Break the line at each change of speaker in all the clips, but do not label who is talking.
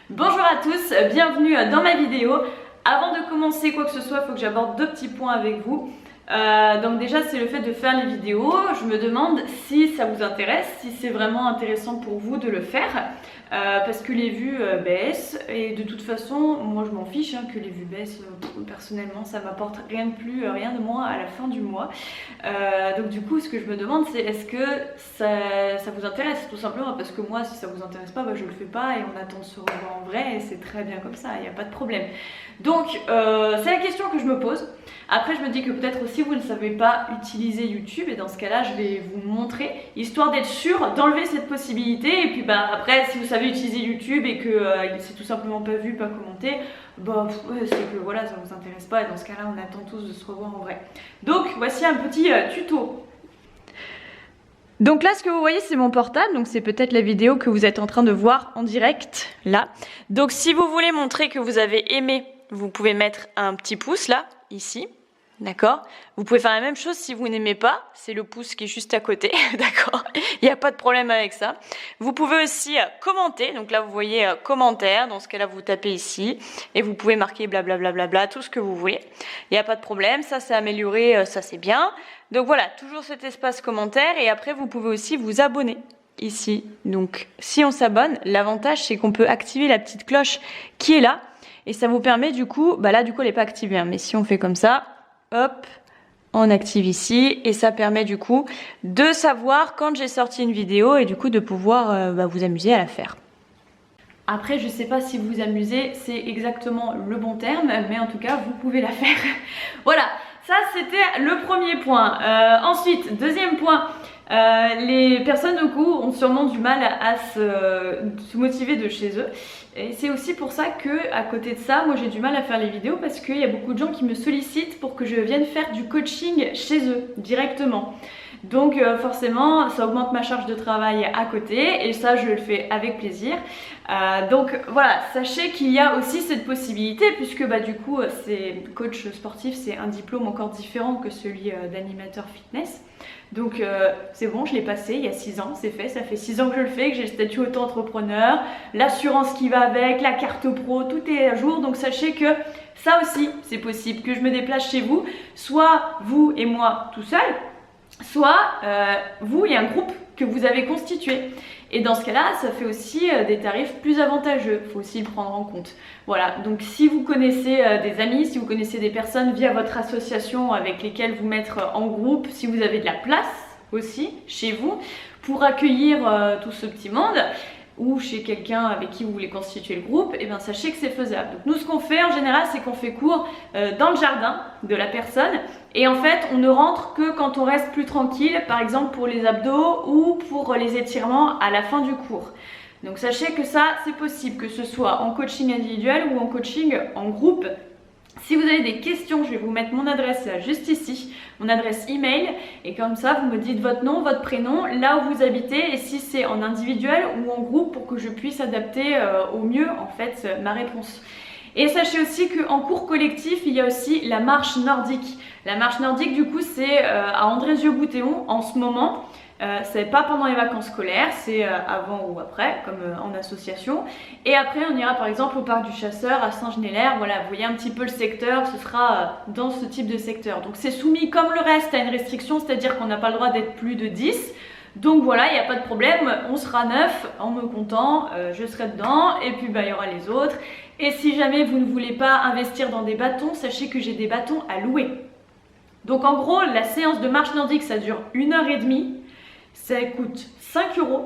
Bonjour à tous, bienvenue dans ma vidéo. Avant de commencer quoi que ce soit, il faut que j'aborde deux petits points avec vous. Donc déjà c'est le fait de faire les vidéos. Je me demande si ça vous intéresse, si c'est vraiment intéressant pour vous de le faire. Parce que les vues baissent et de toute façon moi je m'en fiche que les vues baissent. Personnellement ça m'apporte rien de plus, rien de moins à la fin du mois. Donc du coup ce que je me demande c'est est-ce que ça vous intéresse, tout simplement parce que moi si ça vous intéresse pas, je le fais pas et on attend de se revoir en vrai et c'est très bien comme ça, il n'y a pas de problème. Donc c'est la question que je me pose. Après je me dis que peut-être aussi vous ne savez pas utiliser YouTube et dans ce cas là je vais vous montrer histoire d'être sûr d'enlever cette possibilité. Et puis après si vous savez utiliser YouTube et que c'est tout simplement pas vu, pas commenté, c'est que voilà ça vous intéresse pas et dans ce cas là on attend tous de se revoir en vrai. Donc voici un petit tuto. Donc là ce que vous voyez c'est mon portable, donc c'est peut-être la vidéo que vous êtes en train de voir en direct là. Donc si vous voulez montrer que vous avez aimé, vous pouvez mettre un petit pouce là, ici. D'accord? Vous pouvez faire la même chose si vous n'aimez pas, c'est le pouce qui est juste à côté, d'accord? Il n'y a pas de problème avec ça. Vous pouvez aussi commenter, donc là vous voyez commentaire, dans ce cas-là vous tapez ici et vous pouvez marquer blablabla, tout ce que vous voulez. Il n'y a pas de problème, ça c'est amélioré, ça c'est bien. Donc voilà, toujours cet espace commentaire et après vous pouvez aussi vous abonner ici. Donc si on s'abonne, l'avantage c'est qu'on peut activer la petite cloche qui est là et ça vous permet du coup, là du coup elle n'est pas activée, mais si on fait comme ça, hop, on active ici et ça permet du coup de savoir quand j'ai sorti une vidéo et du coup de pouvoir vous amuser à la faire. Après je sais pas si vous amusez, c'est exactement le bon terme, mais en tout cas vous pouvez la faire. Voilà, ça c'était le premier point. Ensuite, deuxième point, les personnes au coup ont sûrement du mal à se motiver de chez eux. Et c'est aussi pour ça que à côté de ça, moi j'ai du mal à faire les vidéos parce qu'il y a beaucoup de gens qui me sollicitent pour que je vienne faire du coaching chez eux directement. Donc forcément ça augmente ma charge de travail à côté et ça je le fais avec plaisir. Donc voilà, sachez qu'il y a aussi cette possibilité puisque du coup c'est coach sportif, c'est un diplôme encore différent que celui d'animateur fitness. Donc c'est bon, je l'ai passé il y a 6 ans, c'est fait, ça fait 6 ans que je le fais, que j'ai le statut auto-entrepreneur, l'assurance qui va avec, la carte pro, tout est à jour. Donc sachez que ça aussi c'est possible que je me déplace chez vous, soit vous et moi tout seul, soit vous et un groupe que vous avez constitué. Et dans ce cas-là, ça fait aussi des tarifs plus avantageux, il faut aussi le prendre en compte. Voilà, donc si vous connaissez des amis, si vous connaissez des personnes via votre association avec lesquelles vous mettre en groupe, si vous avez de la place aussi chez vous pour accueillir tout ce petit monde, ou chez quelqu'un avec qui vous voulez constituer le groupe, et bien sachez que c'est faisable. Donc nous ce qu'on fait en général c'est qu'on fait cours dans le jardin de la personne et en fait on ne rentre que quand on reste plus tranquille, par exemple pour les abdos ou pour les étirements à la fin du cours. Donc sachez que ça c'est possible, que ce soit en coaching individuel ou en coaching en groupe. Si vous avez des questions, je vais vous mettre mon adresse juste ici, mon adresse email, et comme ça vous me dites votre nom, votre prénom, là où vous habitez et si c'est en individuel ou en groupe pour que je puisse adapter au mieux en fait ma réponse. Et sachez aussi qu'en cours collectif, il y a aussi la marche nordique. La marche nordique du coup c'est à Andrézieux-Bouthéon en ce moment. C'est pas pendant les vacances scolaires, c'est avant ou après, comme en association. Et après, on ira par exemple au parc du Chasseur à Saint-Genélaire. Voilà, vous voyez un petit peu le secteur, ce sera dans ce type de secteur. Donc c'est soumis comme le reste à une restriction, c'est-à-dire qu'on n'a pas le droit d'être plus de 10. Donc voilà, il n'y a pas de problème, on sera 9 en me comptant, je serai dedans et puis il y aura les autres. Et si jamais vous ne voulez pas investir dans des bâtons, sachez que j'ai des bâtons à louer. Donc en gros, la séance de marche nordique, ça dure 1h30. Ça coûte 5 €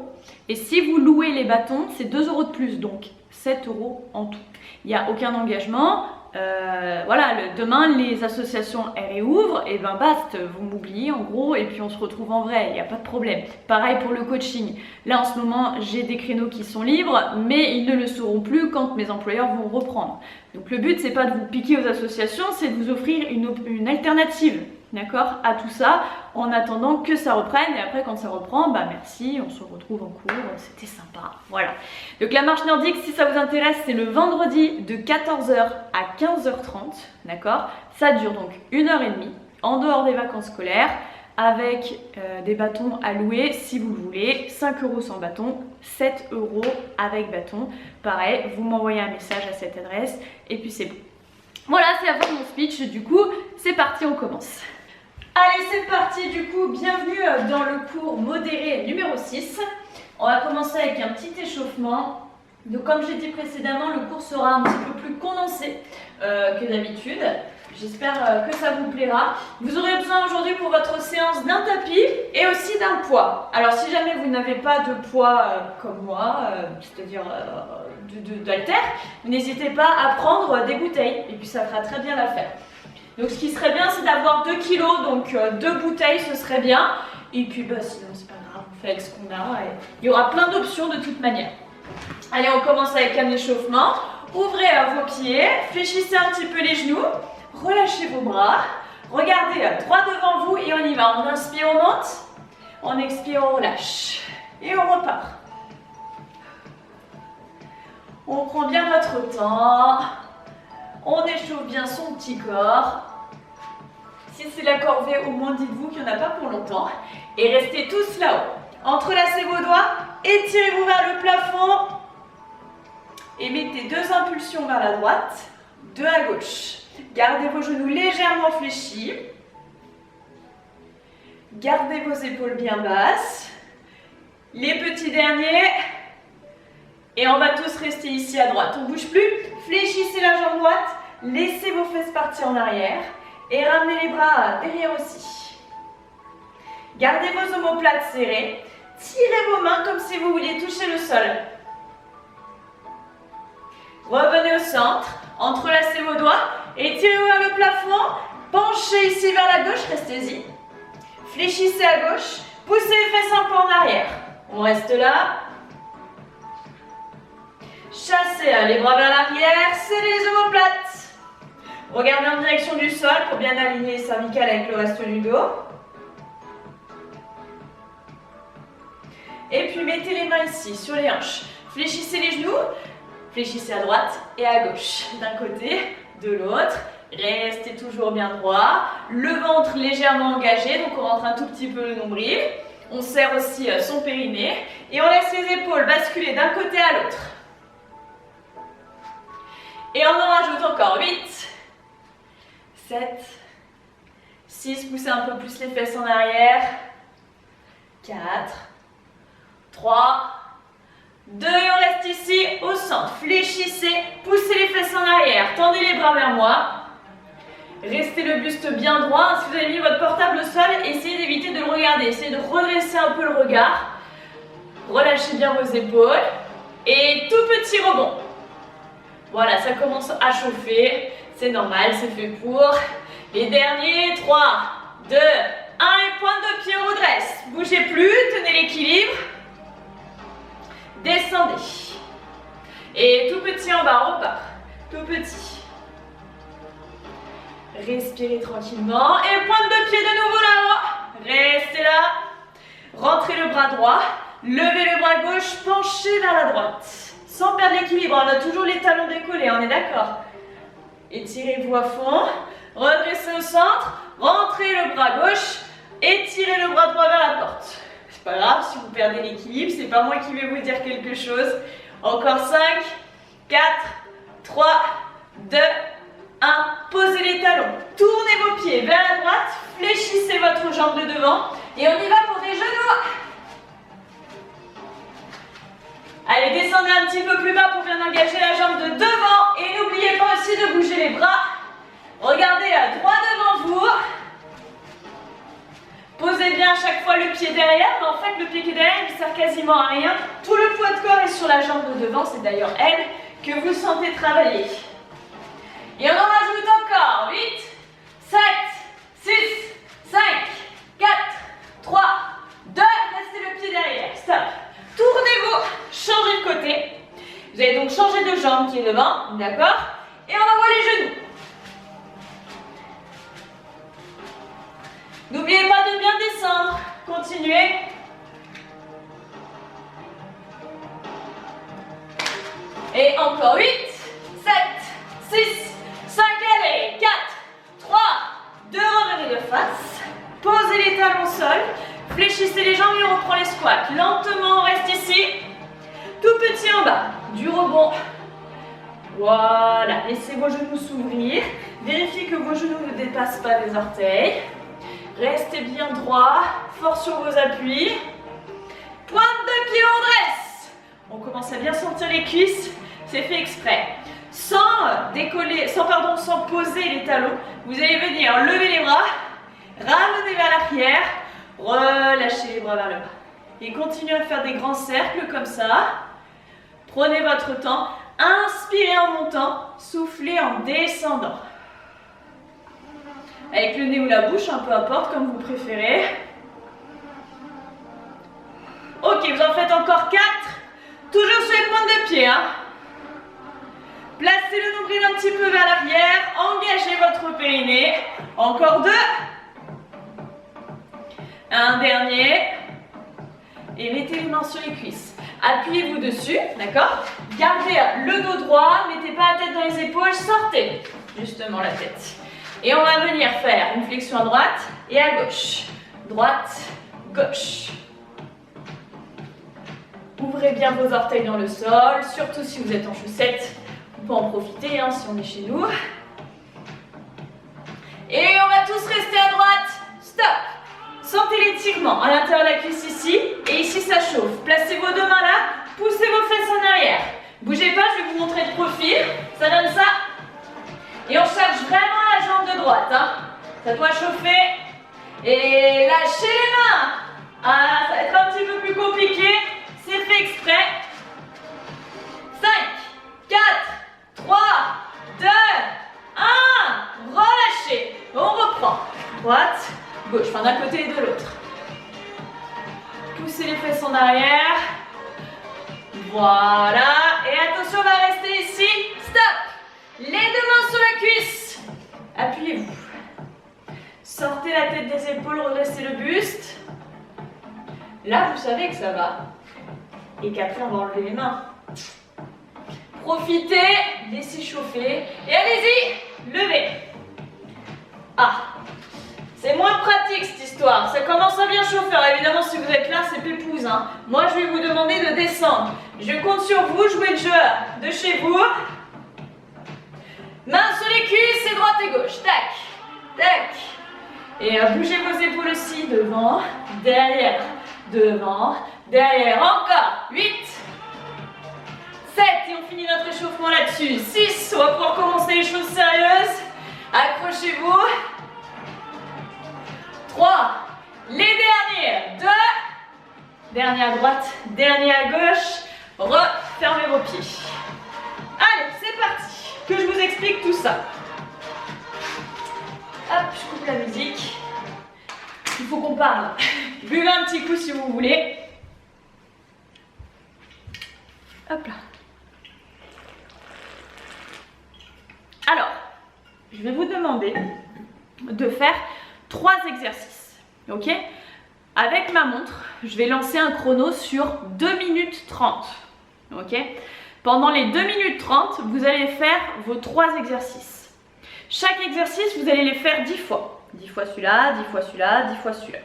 et si vous louez les bâtons, c'est 2 € de plus, donc 7 € en tout. Il n'y a aucun engagement. Voilà, demain les associations elles réouvrent et basta, vous m'oubliez en gros et puis on se retrouve en vrai, il n'y a pas de problème. Pareil pour le coaching. Là en ce moment j'ai des créneaux qui sont libres mais ils ne le seront plus quand mes employeurs vont reprendre. Donc le but c'est pas de vous piquer aux associations, c'est de vous offrir une alternative. D'accord, à tout ça en attendant que ça reprenne et après quand ça reprend, merci, on se retrouve en cours, c'était sympa, voilà. Donc la marche nordique, si ça vous intéresse, c'est le vendredi de 14 h à 15 h 30, d'accord. Ça dure donc 1h30 en dehors des vacances scolaires avec des bâtons à louer si vous le voulez. 5 € sans bâton, 7 € avec bâton. Pareil, vous m'envoyez un message à cette adresse et puis c'est bon. Voilà, c'est la fin de mon speech. Du coup, c'est parti, on commence. Allez, c'est parti. Du coup, bienvenue dans le cours modéré numéro 6. On va commencer avec un petit échauffement. Donc comme j'ai dit précédemment, le cours sera un petit peu plus condensé que d'habitude. J'espère que ça vous plaira. Vous aurez besoin aujourd'hui pour votre séance d'un tapis et aussi d'un poids. Alors si jamais vous n'avez pas de poids comme moi, c'est-à-dire d'haltère, n'hésitez pas à prendre des bouteilles et puis ça fera très bien l'affaire. Donc ce qui serait bien, c'est d'avoir 2 kg, donc 2 bouteilles ce serait bien. Et puis sinon c'est pas grave, on fait avec ce qu'on a. Et il y aura plein d'options de toute manière. Allez, on commence avec un échauffement. Ouvrez vos pieds, fléchissez un petit peu les genoux. Relâchez vos bras, regardez droit devant vous et on y va. On inspire, on monte, on expire, on relâche et on repart. On prend bien notre temps, on échauffe bien son petit corps. Si c'est la corvée, au moins dites-vous qu'il n'y en a pas pour longtemps. Et restez tous là-haut. Entrelacez vos doigts, étirez-vous vers le plafond et mettez 2 impulsions vers la droite, 2 à gauche. Gardez vos genoux légèrement fléchis. Gardez vos épaules bien basses. Les petits derniers. Et on va tous rester ici à droite. On ne bouge plus. Fléchissez la jambe droite. Laissez vos fesses partir en arrière. Et ramenez les bras derrière aussi. Gardez vos omoplates serrées. Tirez vos mains comme si vous vouliez toucher le sol. Revenez au centre. Entrelacez vos doigts. Étirez-vous vers le plafond, penchez ici vers la gauche, restez-y. Fléchissez à gauche, poussez les fesses un peu en arrière. On reste là. Chassez les bras vers l'arrière, serrez les omoplates. Regardez en direction du sol pour bien aligner les cervicales avec le reste du dos. Et puis mettez les mains ici, sur les hanches. Fléchissez les genoux, fléchissez à droite et à gauche. D'un côté, de l'autre, restez toujours bien droit, le ventre légèrement engagé, donc on rentre un tout petit peu le nombril, on serre aussi son périnée et on laisse les épaules basculer d'un côté à l'autre. Et on en rajoute encore 8, 7, 6, poussez un peu plus les fesses en arrière, 4, 3, 2 et on reste ici au centre. Fléchissez, poussez les fesses en arrière, tendez les bras vers moi. Restez le buste bien droit. Si vous avez mis votre portable au sol, essayez d'éviter de le regarder. Essayez de redresser un peu le regard. Relâchez bien vos épaules. Et tout petit rebond. Voilà, ça commence à chauffer. C'est normal, c'est fait pour. Les derniers, 3, 2, 1 et pointe de pied, on redresse. Bougez plus, tenez l'équilibre. Descendez. Et tout petit en bas, on repart. Tout petit. Respirez tranquillement. Et pointe de pied de nouveau là-haut. Restez là. Rentrez le bras droit. Levez le bras gauche. Penchez vers la droite. Sans perdre l'équilibre. On a toujours les talons décollés, on est d'accord? Étirez-vous à fond. Redressez au centre. Rentrez le bras gauche. Étirez le bras droit vers la porte. C'est pas grave si vous perdez l'équilibre, c'est pas moi qui vais vous dire quelque chose. Encore 5, 4, 3, 2, 1. Posez les talons, tournez vos pieds vers la droite, fléchissez votre jambe de devant et on y va pour des genoux. Allez, descendez un petit peu plus bas pour bien engager la jambe de devant et n'oubliez pas aussi de bouger les bras. Regardez droit devant vous. Posez bien à chaque fois le pied derrière, mais en fait le pied qui est derrière il ne sert quasiment à rien. Tout le poids de corps est sur la jambe de devant, c'est d'ailleurs elle que vous sentez travailler. Et on en rajoute encore 8, 7, 6, 5, 4, 3, 2, restez le pied derrière, stop. Tournez-vous, changez de côté. Vous allez donc changer de jambe qui est devant, d'accord? Et on envoie les genoux. N'oubliez pas de bien descendre. Continuez. Et encore 8, 7, 6, 5, allez, 4, 3, 2, revenez de face. Posez les talons au sol. Fléchissez les jambes et on reprend les squats. Lentement, on reste ici. Tout petit en bas. Du rebond. Voilà. Laissez vos genoux s'ouvrir. Vérifiez que vos genoux ne dépassent pas les orteils. Restez bien droit. Fort sur vos appuis. Pointe de pied, on dresse. On commence à bien sentir les cuisses. C'est fait exprès. Sans poser les talons, vous allez venir lever les bras, ramener vers l'arrière, relâchez les bras vers le bas. Et continuez à faire des grands cercles comme ça. Prenez votre temps. Inspirez en montant, soufflez en descendant. Avec le nez ou la bouche, peu importe, comme vous préférez. Ok, vous en faites encore 4. Toujours sur les pointes de pied. Placez le nombril un petit peu vers l'arrière. Engagez votre périnée. Encore 2. Un dernier. Et mettez les mains sur les cuisses. Appuyez-vous dessus, d'accord? Gardez le dos droit. Mettez pas la tête dans les épaules. Sortez justement la tête. Et on va venir faire une flexion à droite et à gauche. Droite, gauche. Ouvrez bien vos orteils dans le sol, surtout si vous êtes en chaussettes. On peut en profiter si on est chez nous. Et on va tous rester à droite. Stop. Sentez l'étirement à l'intérieur de la cuisse ici. Et ici, ça chauffe. Placez vos 2 mains là. Poussez vos fesses en arrière. Bougez pas, je vais vous montrer de profil. Ça donne ça. Et on charge vraiment la jambe de droite. Ça doit chauffer. Et lâchez les mains. Ça va être un petit peu plus compliqué. C'est fait exprès. 5, 4, 3, 2, 1. Relâchez. On reprend. Droite, gauche. Enfin, d'un côté et de l'autre. Poussez les fesses en arrière. Voilà. Et attention, on va rester ici. Stop. Les 2 mains sur la cuisse. Appuyez-vous. Sortez la tête des épaules, redressez le buste. Là, vous savez que ça va. Et qu'après, on va enlever les mains. Profitez, laissez chauffer. Et allez-y, levez. C'est moins pratique cette histoire. Ça commence à bien chauffer. Alors, évidemment, si vous êtes là, c'est pépouze. Moi, je vais vous demander de descendre. Je compte sur vous, jouez le jeu de chez vous. Mains sur les cuisses et droite et gauche. Tac, tac. Et bougez vos épaules aussi. Devant, derrière, devant, derrière. Encore. 8, 7. Et on finit notre échauffement là-dessus. 6. On va pouvoir commencer les choses sérieuses. Accrochez-vous. 3. Les derniers. 2. Dernier à droite, dernier à gauche. Refermez vos pieds. Allez, c'est parti. Que je vous explique tout ça. Hop, je coupe la musique. Il faut qu'on parle. Buvez un petit coup si vous voulez. Hop là. Alors, je vais vous demander de faire 3 exercices. Ok? Avec ma montre, je vais lancer un chrono sur 2 minutes 30. Ok? Pendant les 2 minutes 30, vous allez faire vos 3 exercices. Chaque exercice, vous allez les faire 10 fois. 10 fois celui-là, 10 fois celui-là, 10 fois celui-là.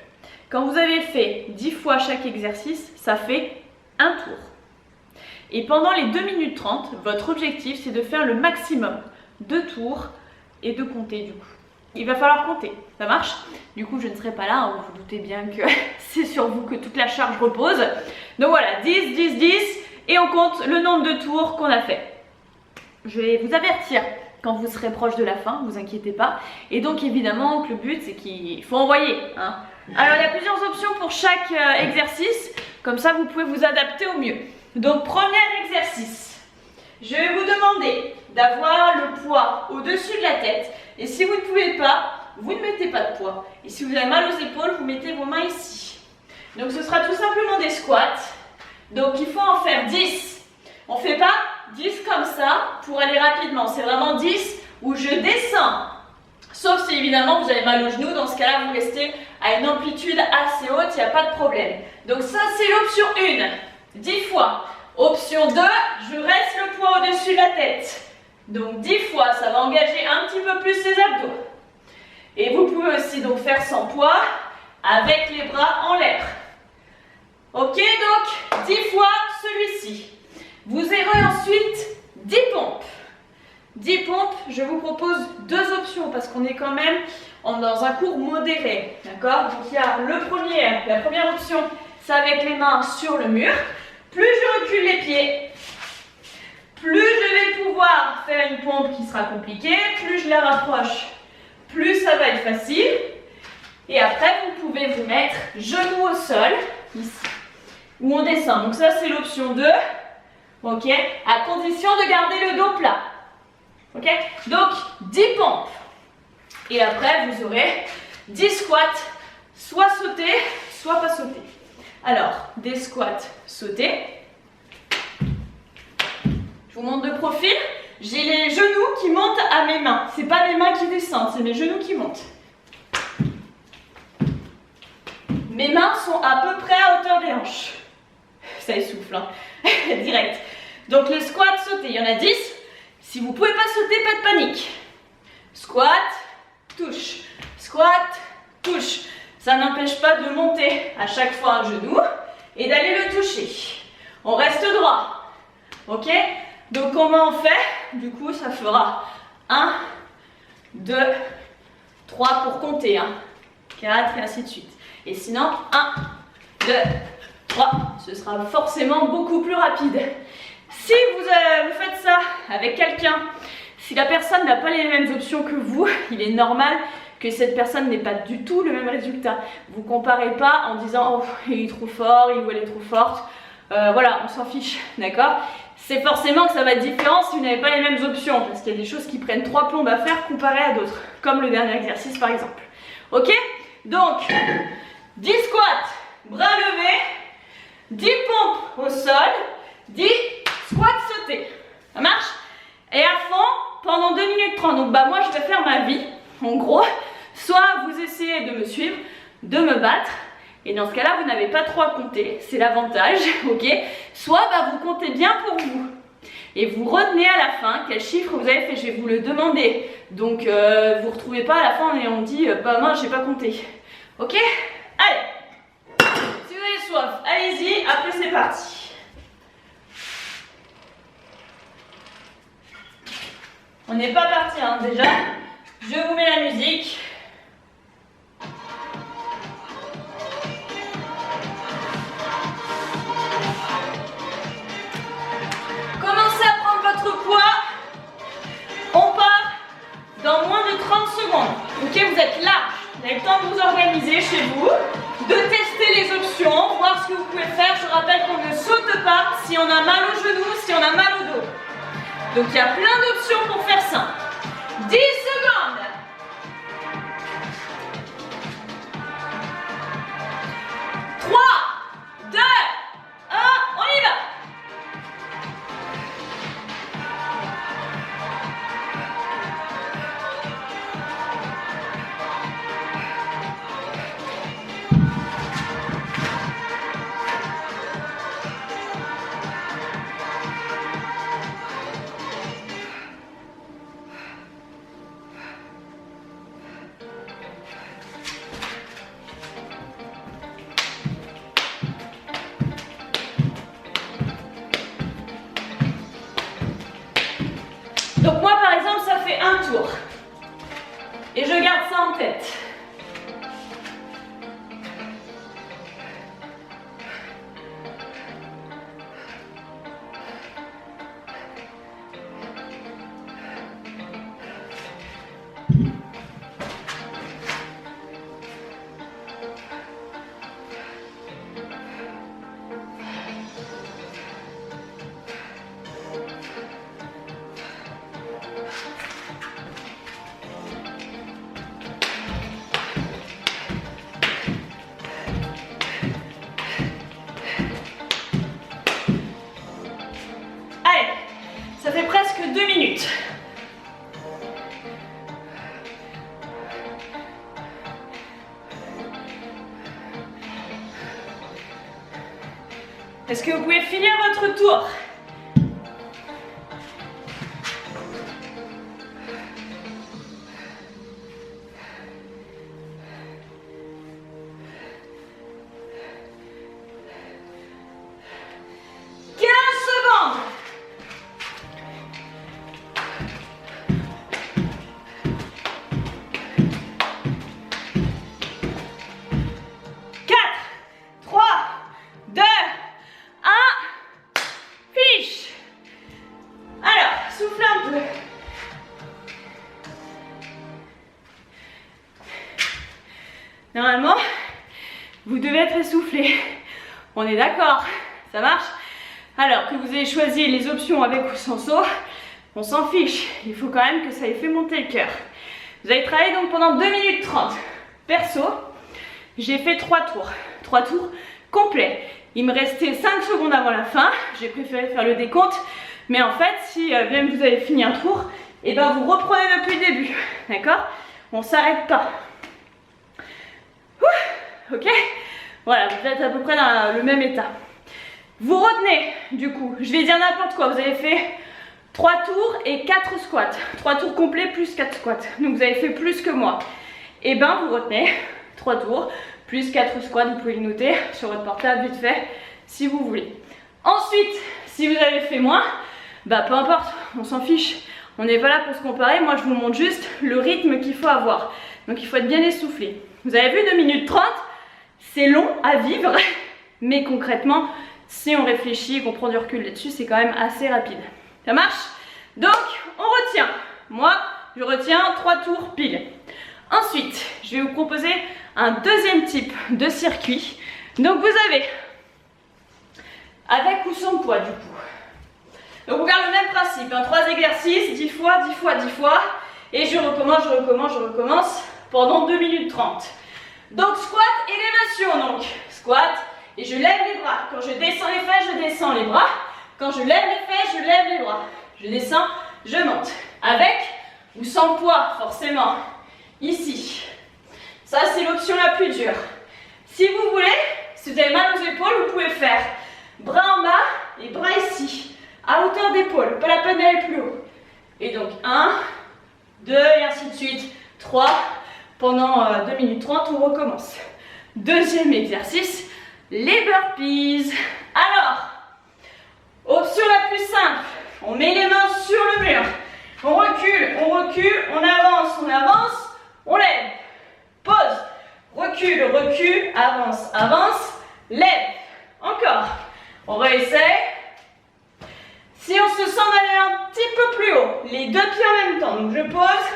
Quand vous avez fait 10 fois chaque exercice, ça fait un tour. Et pendant les 2 minutes 30, votre objectif, c'est de faire le maximum de tours et de compter du coup. Il va falloir compter, ça marche? Du coup, je ne serai pas là, vous vous doutez bien que c'est sur vous que toute la charge repose. Donc voilà, 10, 10, 10, et on compte le nombre de tours qu'on a fait. Je vais vous avertir quand vous serez proche de la fin, ne vous inquiétez pas. Et donc évidemment, le but, c'est qu'il faut envoyer. Alors, il y a plusieurs options pour chaque exercice, comme ça, vous pouvez vous adapter au mieux. Donc, premier exercice, je vais vous demander d'avoir le poids au-dessus de la tête. Et si vous ne pouvez pas, vous ne mettez pas de poids. Et si vous avez mal aux épaules, vous mettez vos mains ici. Donc ce sera tout simplement des squats. Donc il faut en faire 10. On ne fait pas 10 comme ça pour aller rapidement. C'est vraiment 10 où je descends. Sauf si évidemment vous avez mal aux genoux. Dans ce cas-là, vous restez à une amplitude assez haute, il n'y a pas de problème. Donc ça, c'est l'option 1. 10 fois. Option 2, je reste le poids au-dessus de la tête. Donc 10 fois, ça va engager un petit peu plus les abdos. Et vous pouvez aussi donc faire sans poids. avec les bras en l'air. Ok, donc 10 fois celui-ci. Vous aurez ensuite 10 pompes. 10 pompes, je vous propose deux options parce qu'on est quand même dans un cours modéré. D'accord? Donc il y a la première option, c'est avec les mains sur le mur. Plus je recule les pieds, plus je vais pouvoir faire une pompe qui sera compliquée, plus je la rapproche, plus ça va être facile. Et après, vous pouvez vous mettre genoux au sol, ici, ou on descend. Donc ça, c'est l'option 2, ok, à condition de garder le dos plat. Ok, donc 10 pompes. Et après, vous aurez 10 squats, soit sautés, soit pas sautés. Alors, des squats sautés. Je vous montre de profil. J'ai les genoux qui montent à mes mains. C'est pas mes mains qui descendent, c'est mes genoux qui montent. Mes mains sont à peu près à hauteur des hanches. Ça essouffle, hein. Direct. Donc le squat sauté, il y en a 10. Si vous ne pouvez pas sauter, pas de panique. Squat, touche. Squat, touche. Ça n'empêche pas de monter à chaque fois un genou et d'aller le toucher. On reste droit. Ok? Donc comment on fait? Du coup, ça fera 1, 2, 3 pour compter. 4 et ainsi de suite. Et sinon, 1, 2, 3. Ce sera forcément beaucoup plus rapide. Si vous faites ça avec quelqu'un, si la personne n'a pas les mêmes options que vous, il est normal que cette personne n'ait pas du tout le même résultat. Vous ne comparez pas en disant oh, il est trop fort, il ou elle est trop forte. Voilà, on s'en fiche, d'accord? C'est forcément que ça va être différent si vous n'avez pas les mêmes options, parce qu'il y a des choses qui prennent 3 plombes à faire comparé à d'autres, comme le dernier exercice par exemple. Ok? Donc, 10 squats, bras levés, 10 pompes au sol, 10 squats sautés. Ça marche? Et à fond, pendant 2 minutes 30. Donc moi je vais faire ma vie, en gros. Soit vous essayez de me suivre, de me battre. Et dans ce cas-là, vous n'avez pas trop à compter. C'est l'avantage, ok? Soit vous comptez bien pour vous. Et vous retenez à la fin quel chiffre vous avez fait. Je vais vous le demander. Donc vous ne retrouvez pas à la fin et on dit mince, j'ai pas compté. Ok? Allez. Si vous avez soif, allez-y. Après c'est parti. On n'est pas parti, hein, déjà. Je vous mets la musique. Commencez à prendre votre poids. On part dans moins de 30 secondes. Ok, vous êtes là. Vous avez le temps de vous organiser chez vous, de tester les options, voir ce que vous pouvez faire. Je rappelle qu'on ne saute pas si on a mal au genou, si on a mal au dos. Donc il y a plein d'options pour faire ça. 10 secondes. 3, 2, 1, on y va. Donc moi par exemple ça fait un tour et je garde ça en tête. Allez, ça fait presque 2 minutes. Est-ce que vous pouvez finir votre tour? Normalement, vous devez être essoufflé. On est d'accord? Ça marche? Alors que vous ayez choisi les options avec ou sans saut, on s'en fiche. Il faut quand même que ça ait fait monter le cœur. Vous allez travailler donc pendant 2 minutes 30. Perso, j'ai fait 3 tours. 3 tours complets. Il me restait 5 secondes avant la fin. J'ai préféré faire le décompte. Mais en fait, si même vous avez fini un tour, et ben vous reprenez depuis le début. D'accord? On ne s'arrête pas. Ok? Voilà, vous êtes à peu près dans le même état. Vous retenez, du coup, je vais dire n'importe quoi. Vous avez fait 3 tours et 4 squats. 3 tours complets plus 4 squats. Donc vous avez fait plus que moi. Et ben vous retenez 3 tours plus 4 squats. Vous pouvez le noter sur votre portable vite fait si vous voulez. Ensuite, si vous avez fait moins, bah peu importe, on s'en fiche. On n'est pas là pour se comparer. Moi je vous montre juste le rythme qu'il faut avoir. Donc il faut être bien essoufflé. Vous avez vu 2 minutes 30, c'est long à vivre, mais concrètement, si on réfléchit et qu'on prend du recul là-dessus, c'est quand même assez rapide. Ça marche? Donc, on retient. Moi, je retiens 3 tours pile. Ensuite, je vais vous proposer un deuxième type de circuit. Donc, vous avez, avec ou sans poids du coup. Donc, on garde le même principe, 3 exercices, 10 fois, 10 fois, 10 fois. Et je recommence pendant 2 minutes 30. Donc squat, élévation donc. Squat et je lève les bras. Quand je descends les fesses, je descends les bras. Quand je lève les fesses, je lève les bras. Je descends, je monte. Avec ou sans poids, forcément. Ici. Ça, c'est l'option la plus dure. Si vous voulez, si vous avez mal aux épaules, vous pouvez faire bras en bas et bras ici. À hauteur d'épaule. Pas la peine d'aller plus haut. Et donc 1, 2 et ainsi de suite. 3. Pendant 2 minutes 30, on recommence. Deuxième exercice, les burpees. Alors, option la plus simple, on met les mains sur le mur. On recule, on avance, on lève. Pause, recule, avance, lève. Encore, on réessaye. Si on se sent d'aller un petit peu plus haut, les 2 pieds en même temps. Donc je pose,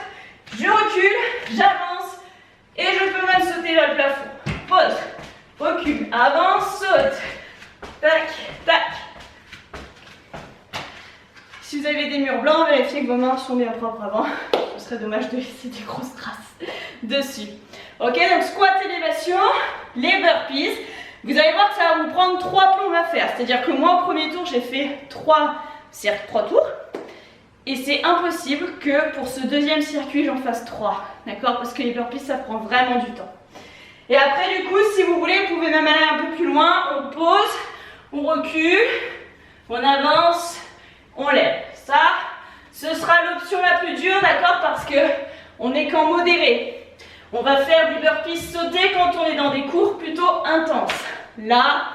je recule, j'avance et je peux même sauter vers le plafond. Pause, recule, avance, saute. Tac, tac. Si vous avez des murs blancs, vérifiez que vos mains sont bien propres avant. Ce serait dommage de laisser des grosses traces dessus. Ok, donc squat, élévation, les burpees. Vous allez voir que ça va vous prendre 3 plombs à faire. C'est-à-dire que moi, au premier tour, j'ai fait 3 tours. Et c'est impossible que pour ce deuxième circuit, j'en fasse 3. D'accord? Parce que les burpees, ça prend vraiment du temps. Et après, du coup, si vous voulez, vous pouvez même aller un peu plus loin. On pose, on recule, on avance, on lève. Ça, ce sera l'option la plus dure, d'accord? Parce que on n'est qu'en modéré. On va faire des burpees sautés quand on est dans des cours plutôt intenses. Là,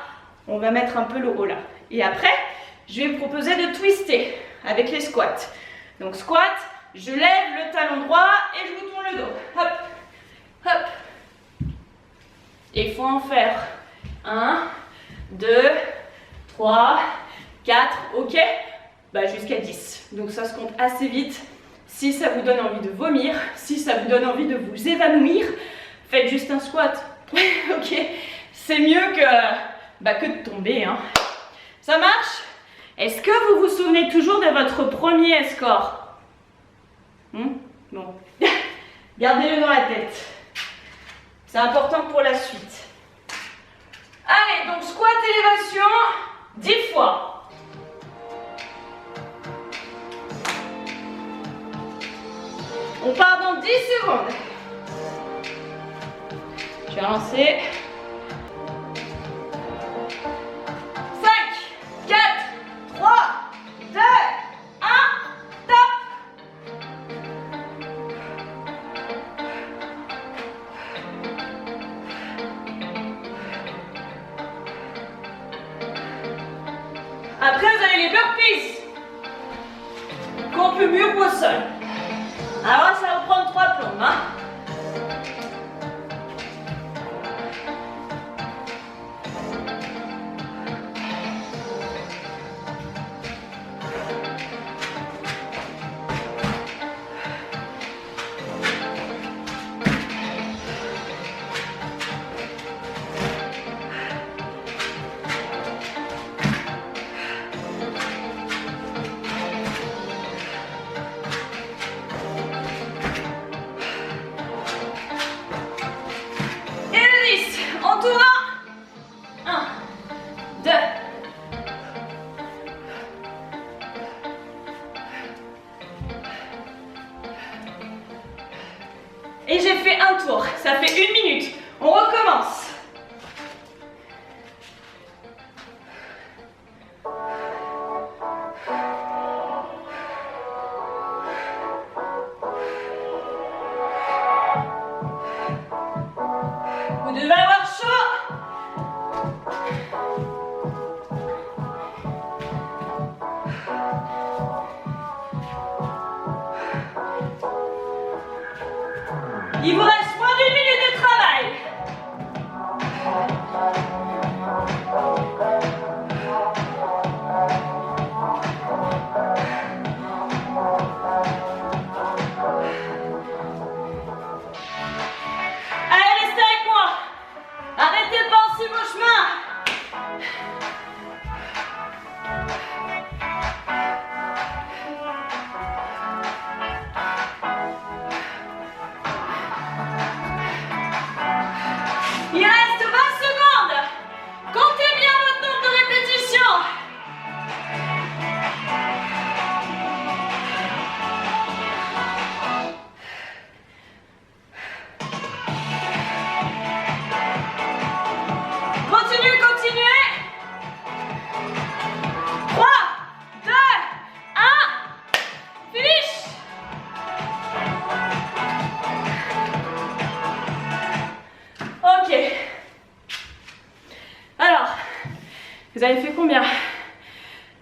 on va mettre un peu le haut là. Et après, je vais vous proposer de twister avec les squats. Donc squat, je lève le talon droit et je vous tourne le dos. Hop, hop. Et il faut en faire 1, 2, 3, 4, ok? Bah, jusqu'à 10. Donc ça se compte assez vite. Si ça vous donne envie de vomir, si ça vous donne envie de vous évanouir, faites juste un squat. Ok? C'est mieux que de tomber. Hein. Ça marche? Est-ce que vous vous souvenez toujours de votre premier score? Bon. Gardez-le dans la tête. C'est important pour la suite. Allez, donc squat élévation, 10 fois. On part dans 10 secondes. Je vais lancer. 5, 4, 3, 2, 1, top. Après, vous avez les burpees qu'on peut le mur ou au sol. Alors là, ça va prendre 3 plombes. Hein. Et j'ai fait un tour, ça fait 1 minute. On recommence. Vous devez avoir chaud. Il vous reste moins d'1 minute de travail. Allez, restez avec moi. Arrêtez pas en si vos chemins. Il reste 20 secondes. Comptez bien votre nombre de répétitions. Continuez, continuez. 3, 2, 1. Finish. Ok. Alors, vous avez fait combien?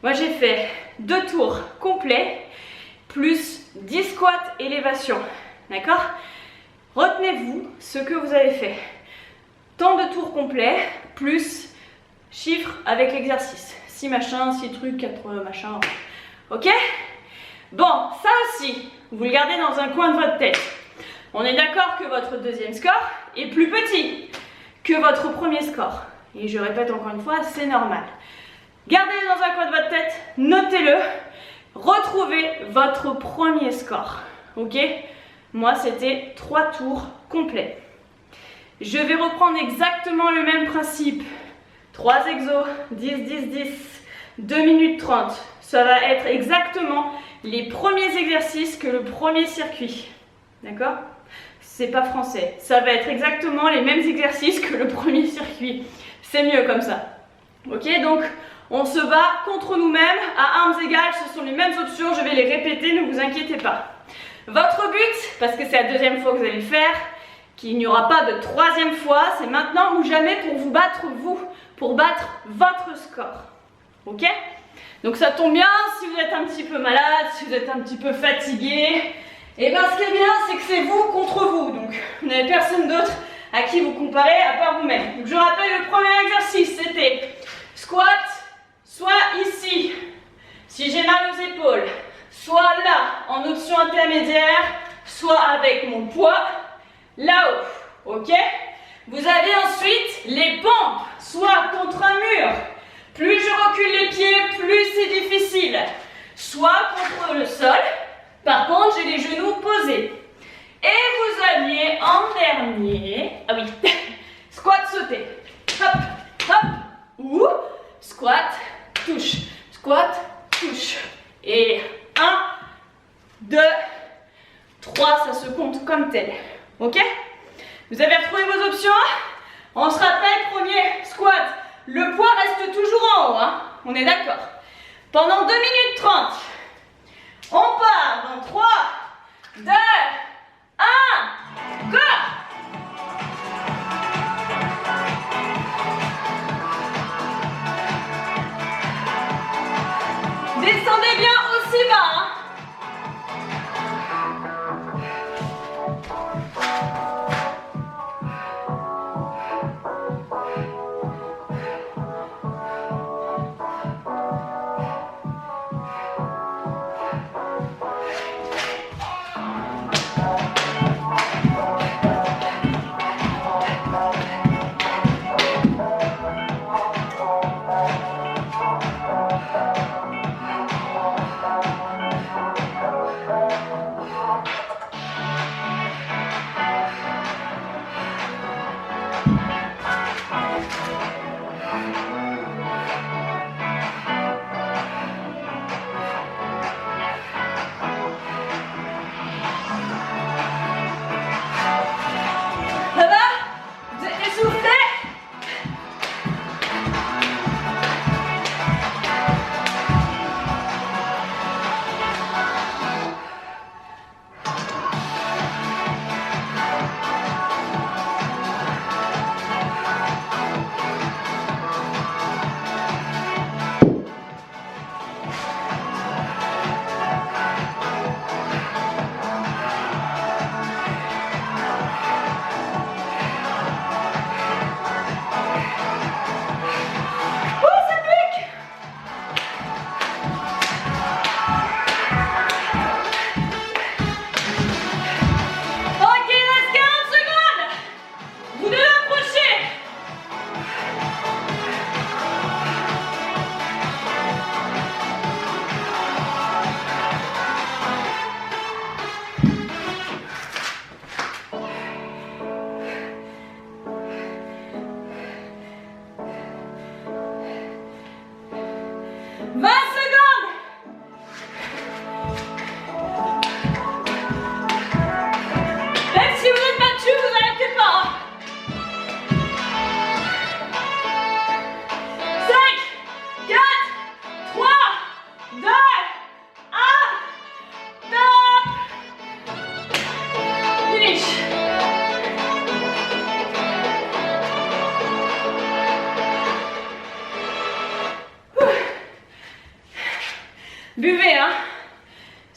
Moi j'ai fait 2 tours complets plus 10 squats élévation. D'accord? Retenez-vous ce que vous avez fait. Temps de tours complets plus chiffre avec l'exercice. 6 machins, 6 trucs, 4 machins. Ok? Bon, ça aussi, vous le gardez dans un coin de votre tête. On est d'accord que votre deuxième score est plus petit que votre premier score. Et je répète encore une fois, c'est normal. Gardez-le dans un coin de votre tête, notez-le, retrouvez votre premier score. Ok? Moi, c'était 3 tours complets. Je vais reprendre exactement le même principe. 3 exos, 10, 10, 10, 2 minutes 30. Ça va être exactement les premiers exercices que le premier circuit. D'accord? C'est pas français. Ça va être exactement les mêmes exercices que le premier circuit. C'est mieux comme ça. Ok? Donc, on se bat contre nous-mêmes à armes égales. Ce sont les mêmes options. Je vais les répéter, ne vous inquiétez pas. Votre but, parce que c'est la deuxième fois que vous allez le faire, qu'il n'y aura pas de troisième fois, c'est maintenant ou jamais pour vous battre vous, pour battre votre score. Ok? Donc ça tombe bien si vous êtes un petit peu malade, si vous êtes un petit peu fatigué. Et bien ce qui est bien, c'est que c'est vous contre vous. Donc vous n'avez personne d'autre à qui vous comparer à part vous-même. Donc je rappelle, le premier exercice, c'était squat, soit ici, si j'ai mal aux épaules, soit là, en option intermédiaire, soit avec mon poids, là-haut. Ok? Vous avez ensuite les pompes, soit contre un mur. Plus je recule les pieds, plus c'est difficile. Soit contre le sol. Par contre, j'ai les genoux posés. Et vous aviez en dernier, ah oui, squat sauté. Hop, hop, ou squat, touche. Squat, touche. Et 1, 2, 3, ça se compte comme tel. Ok? Vous avez retrouvé vos options? On se rappelle, premier squat. Le poids reste toujours en haut, hein? On est d'accord. Pendant 2 minutes 30. On part dans 3, 2, 1, go! Descendez bien aussi bas, hein?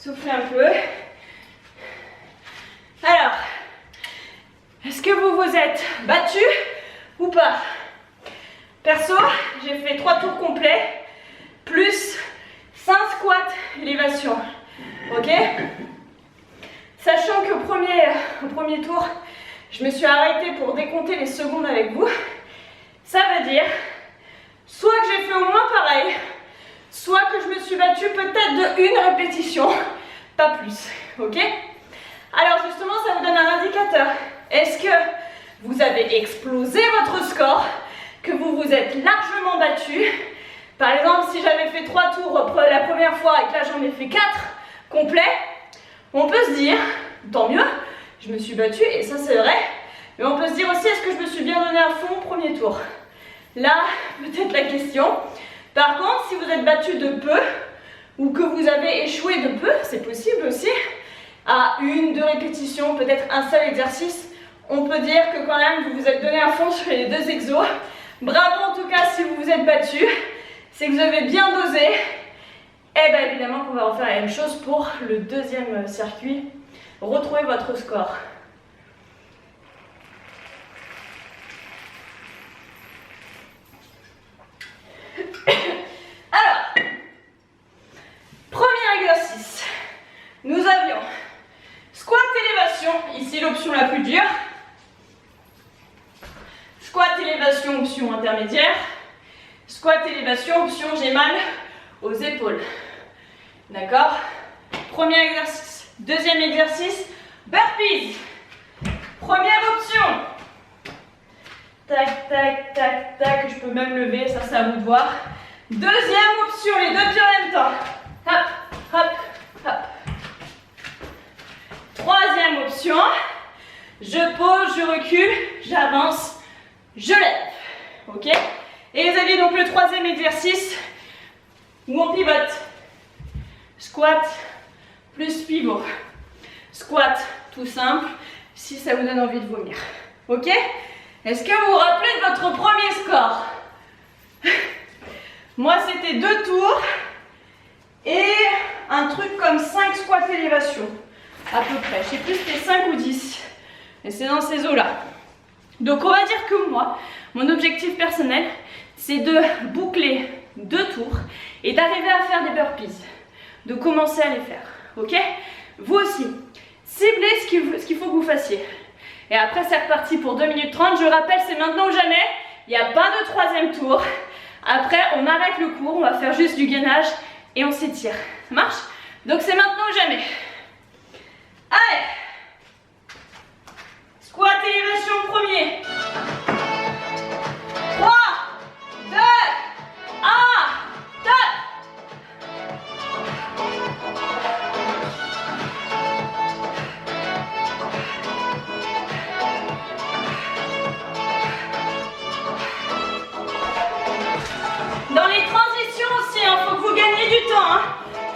Soufflez un peu. Alors, est-ce que vous vous êtes battu ou pas? Perso, j'ai fait 3 tours complets, plus 5 squats élévation. Ok? Sachant qu'au premier tour, je me suis arrêtée pour décompter les secondes avec vous. Ça veut dire soit que j'ai fait au moins pareil, soit que je me suis battue peut-être de 1 répétition, pas plus. Ok? Alors justement, ça vous donne un indicateur. Est-ce que vous avez explosé votre score, que vous vous êtes largement battu? Par exemple, si j'avais fait 3 tours la première fois et que là j'en ai fait 4 complets, on peut se dire, tant mieux, je me suis battue et ça c'est vrai, mais on peut se dire aussi, est-ce que je me suis bien donné à fond au premier tour? Là, peut-être la question. Par contre, si vous êtes battu de peu ou que vous avez échoué de peu, c'est possible aussi, à 1, 2 répétitions, peut-être un seul exercice, on peut dire que quand même vous vous êtes donné à fond sur les 2 exos. Bravo en tout cas si vous vous êtes battu, c'est que vous avez bien dosé. Et bien évidemment qu'on va refaire la même chose pour le deuxième circuit. Retrouvez votre score. Alors, premier exercice. Nous avions squat élévation, ici l'option la plus dure. Squat élévation, option intermédiaire. Squat élévation, option j'ai mal aux épaules. D'accord? Premier exercice. Deuxième exercice, burpees. Première option. Tac, tac, tac, tac. Je peux même lever, ça c'est à vous de voir. Deuxième option, les 2 pieds en même temps. Hop, hop, hop. Troisième option, je pose, je recule, j'avance, je lève. Ok? Et vous aviez donc le troisième exercice où on pivote. Squat plus pivot. Squat tout simple, si ça vous donne envie de vomir. Ok? Est-ce que vous vous rappelez de votre premier score? Moi c'était 2 tours et un truc comme 5 squats élévation. À peu près, je sais plus si c'était 5 ou 10. Et c'est dans ces eaux-là. Donc on va dire que moi, mon objectif personnel, c'est de boucler 2 tours et d'arriver à faire des burpees. De commencer à les faire. Ok? Vous aussi, ciblez ce qu'il faut que vous fassiez. Et après c'est reparti pour 2 minutes 30. Je rappelle, c'est maintenant ou jamais. Il n'y a pas de troisième tour. Après on arrête le cours, on va faire juste du gainage et on s'étire. Ça marche? Donc c'est maintenant ou jamais. Allez! Squat élévation premier. 3, 2, 1, top! Dans les transitions aussi, faut que vous gagnez du temps.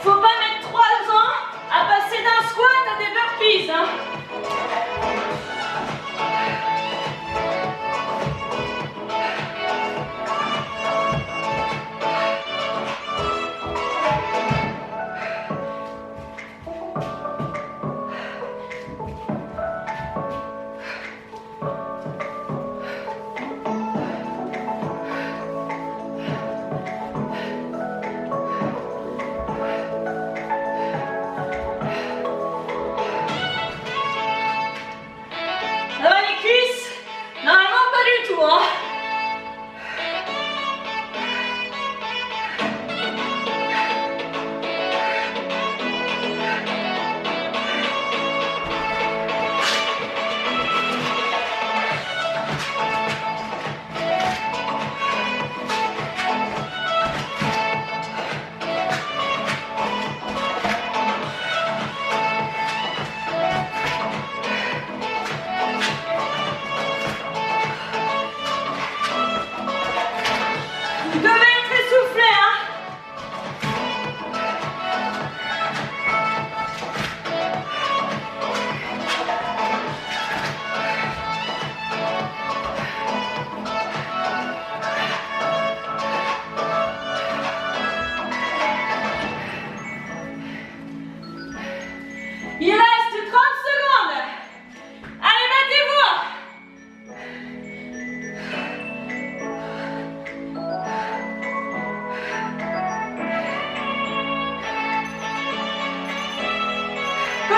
Faut pas mettre 3 ans à passer d'un squat à des burpees.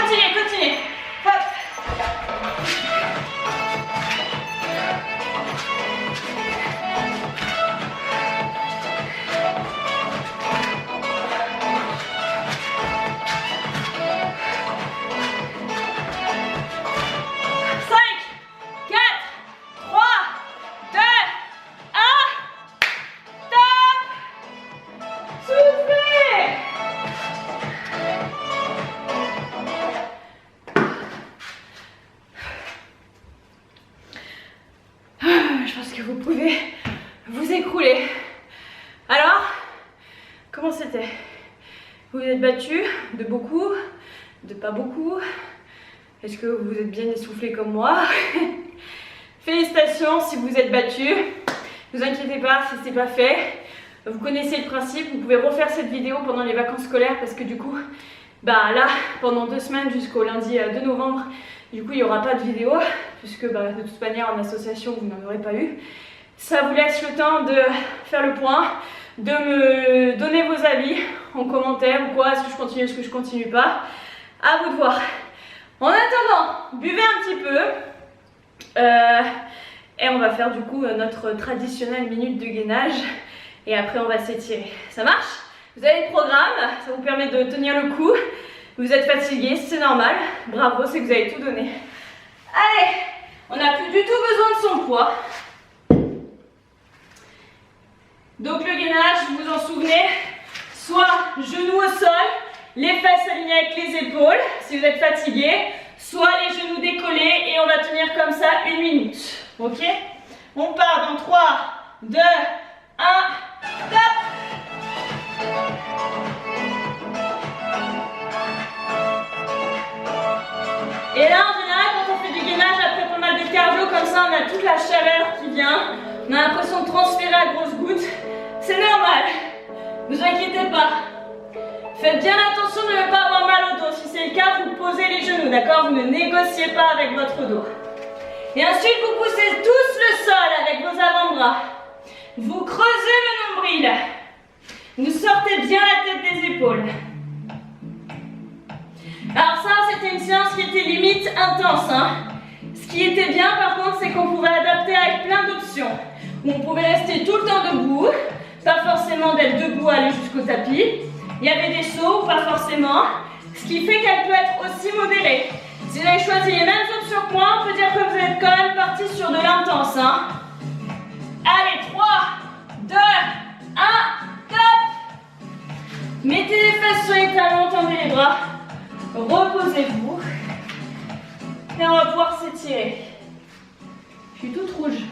Continuez, continuez. Hop. Je pense que vous pouvez vous écrouler. Alors, comment c'était? Vous vous êtes battu de beaucoup, de pas beaucoup? Est-ce que vous êtes bien essoufflé comme moi? Félicitations si vous êtes battu. Ne vous inquiétez pas si c'est pas fait. Vous connaissez le principe, vous pouvez refaire cette vidéo pendant les vacances scolaires parce que du coup, bah là, pendant 2 semaines jusqu'au lundi 2 novembre, du coup il n'y aura pas de vidéo puisque bah, de toute manière en association vous n'en aurez pas eu. Ça vous laisse le temps de faire le point, de me donner vos avis en commentaire ou quoi, est-ce que je continue, est-ce que je continue pas. À vous de voir. En attendant, buvez un petit peu et on va faire du coup notre traditionnelle minute de gainage et après on va s'étirer. Ça marche? Vous avez le programme, ça vous permet de tenir le coup. Vous êtes fatigué, c'est normal. Bravo, c'est que vous avez tout donné. Allez, on n'a plus du tout besoin de son poids. Donc le gainage, vous vous en souvenez, soit genoux au sol, les fesses alignées avec les épaules, si vous êtes fatigué, soit les genoux décollés et on va tenir comme ça 1 minute. Ok? On part dans 3, 2, 1, top! Et là, en général, quand on fait du gainage après pas mal de cardio, comme ça, on a toute la chaleur qui vient. On a l'impression de transférer à grosses gouttes. C'est normal. Ne vous inquiétez pas. Faites bien attention de ne pas avoir mal au dos. Si c'est le cas, vous posez les genoux, d'accord? Vous ne négociez pas avec votre dos. Et ensuite, vous poussez tous le sol avec vos avant-bras. Vous creusez le nombril. Vous sortez bien la tête des épaules. Alors ça, c'était une séance qui était limite intense. Ce qui était bien par contre, c'est qu'on pouvait adapter avec plein d'options. On pouvait rester tout le temps debout, pas forcément d'être debout, aller jusqu'au tapis. Il y avait des sauts, pas forcément. Ce qui fait qu'elle peut être aussi modérée. Si vous avez choisi les mêmes options que moi, on peut dire que vous êtes quand même parti sur de l'intense. Allez, 3, 2, 1, top! Mettez les fesses sur les talons, tendez les bras. Reposez-vous et on va pouvoir s'étirer. Je suis toute rouge.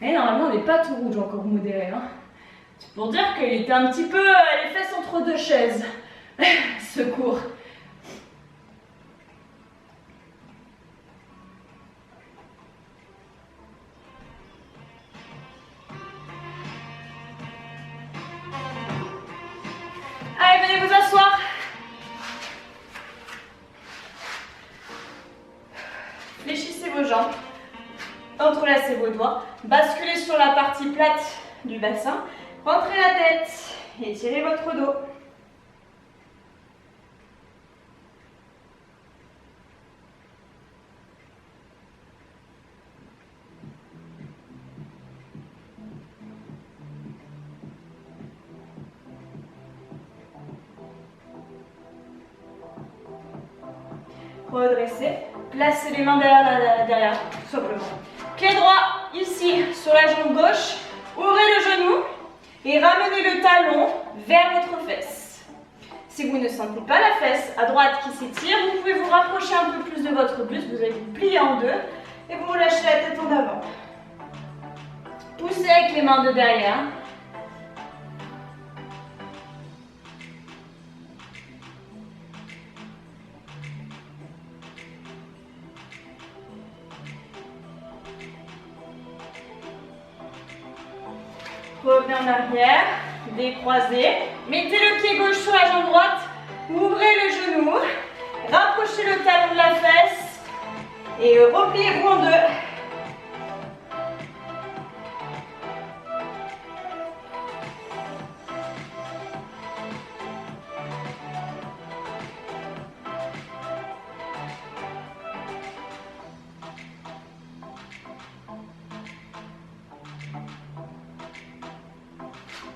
Et normalement on n'est pas tout rouge encore modéré. C'est pour dire qu'il était un petit peu les fesses entre 2 chaises. Secours. Allez, venez vous asseoir. Fléchissez vos jambes, entrelacez vos doigts, basculez sur la partie plate du bassin, rentrez la tête, étirez votre dos. Redressez, placez les mains derrière, tout simplement. Pied droit ici sur la jambe gauche, ouvrez le genou et ramenez le talon vers votre fesse. Si vous ne sentez pas la fesse à droite qui s'étire, vous pouvez vous rapprocher un peu plus de votre buste, vous allez vous plier en deux et vous relâchez la tête en avant. Poussez avec les mains de derrière. Revenez en arrière, décroisez, mettez le pied gauche sur la jambe droite, ouvrez le genou, rapprochez le talon de la fesse et repliez-vous en deux.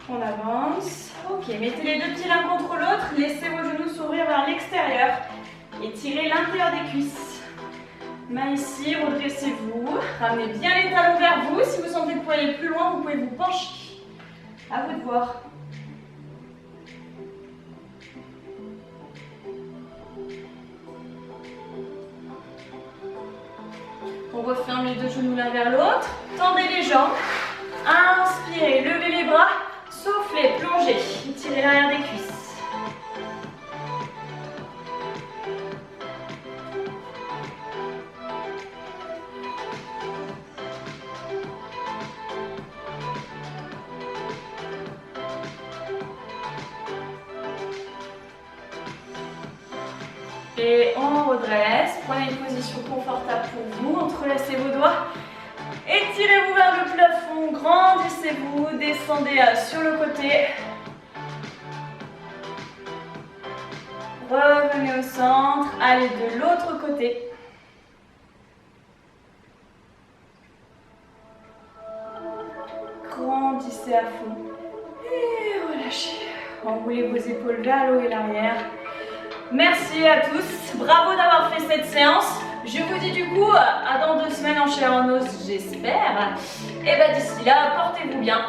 On avance. Ok, mettez les deux pieds l'un contre l'autre. Laissez vos genoux s'ouvrir vers l'extérieur. Étirez l'intérieur des cuisses. Main ici, redressez-vous. Ramenez bien les talons vers vous. Si vous sentez que vous pouvez aller plus loin, vous pouvez vous pencher. À vous de voir. On referme les deux genoux l'un vers l'autre. Tendez les jambes. Inspirez, levez les bras. Soufflez, plongez. Étirez l'arrière des cuisses. Et on redresse, prenez une position confortable pour vous, entrelacez vos doigts, étirez-vous vers le plafond, grandissez-vous, descendez sur le côté. Revenez au centre, allez de l'autre côté. Grandissez à fond et relâchez. Enroulez vos épaules vers le haut et l'arrière. Merci à tous, bravo d'avoir fait cette séance. Je vous dis du coup à dans 2 semaines en chair en os, j'espère. Et bah d'ici là, portez-vous bien.